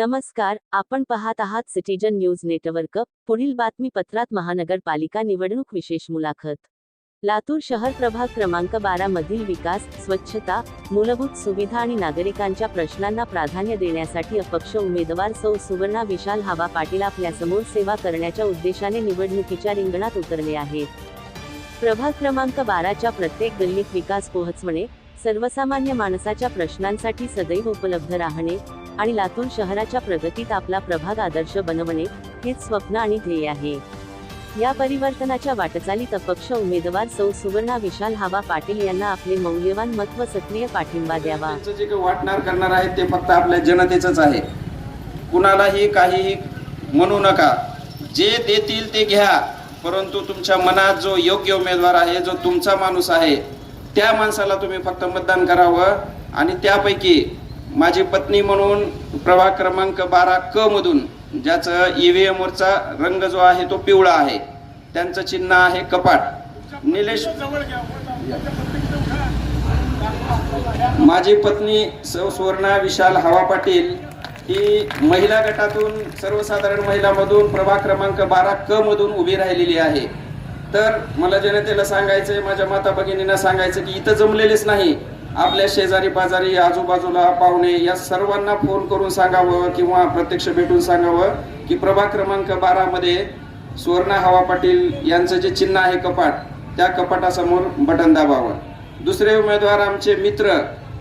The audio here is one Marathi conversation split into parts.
नमस्कार, आपण पाहत आहात सिटीजन न्यूज नेटवर्क। पुढील बातमीपत्रात महानगरपालिका निवडणूक विशेष मुलाखत। लातूर शहर प्रभाग क्रमांक 12 मधील विकास, स्वच्छता, मूलभूत सुविधा आणि नागरिकांच्या प्रश्नांना प्राधान्य देण्यासाठी अपक्ष उमेदवार सौ सुवर्णा विशाल हावा पाटील आपल्यासमोर सेवा करण्याच्या उद्देशाने निवडणुकीच्या रिंगणात उतरले आहेत। प्रभाग क्रमांक 12च्या प्रत्येक गल्लीत विकास पोहोचवणे, सर्वसामान्य माणसाच्या प्रश्नांसाठी सदैव उपलब्ध राहणे आणि लातूर शहराच्या प्रगतीत आपला प्रभाग आदर्श बनवणे हेच स्वप्न आणि ध्येय आहे। या परिवर्तनाच्या वाटचालीत अपक्ष उमेदवार सौ सुवर्णा विशाल हावा पाटील यांना आपले मौल्यवान मत व सक्रिय पाठिंबा द्यावा। जे काही वाटणार करणार आहे ते फक्त आपल्या जनतेचंच आहे। कुणालाही काहीही म्हणू नका, जे देतील ते घ्या, परंतु तुमच्या मनात जो योग्य उमेदवार आहे, जो तुमचा माणूस आहे, त्या माणसाला तुम्ही फक्त मतदान करावं। आणि त्यापैकी माझी पत्नी म्हणून प्रभाग क्रमांक 12 क मधून ज्याचं EVM वरचा रंग जो आहे तो पिवळा आहे, त्यांचं चिन्ह आहे कपाट। निलेश, माझी पत्नी सौ सुवर्णा विशाल हावा पाटील ही महिला गटातून, सर्वसाधारण महिलामधून प्रभाग क्रमांक 12 क मधून उभी राहिलेली आहे। तर मला जनतेला सांगायचंय, माझ्या माता भगिनींना सांगायचं की इथं जमलेलेच नाही, आपल्या शेजारी पाजारी, आजूबाजूला पाहुणे या सर्वांना फोन करून सांगावं किंवा प्रत्यक्ष भेटून सांगावं की प्रभाग क्रमांक 12 मध्ये सुवर्णा हावा पाटील यांचं जे चिन्ह आहे कपाट, त्या कपाटासमोर बटन दाबावं। दुसरे उमेदवार आमचे मित्र,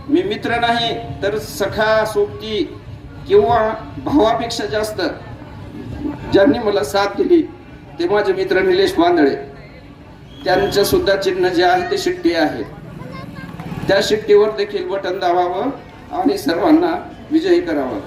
मी मित्र नाही तर सखा, सोबती किंवा भावापेक्षा जास्त ज्यांनी मला साथ दिली ते माझे मित्र निलेश वांदळे, त्यांचं सुद्धा चिन्ह जे आहे ते शिट्टी आहे। त्या शिट्टीवर देखील बटन दाबावं आणि सर्वांना विजयी करावं।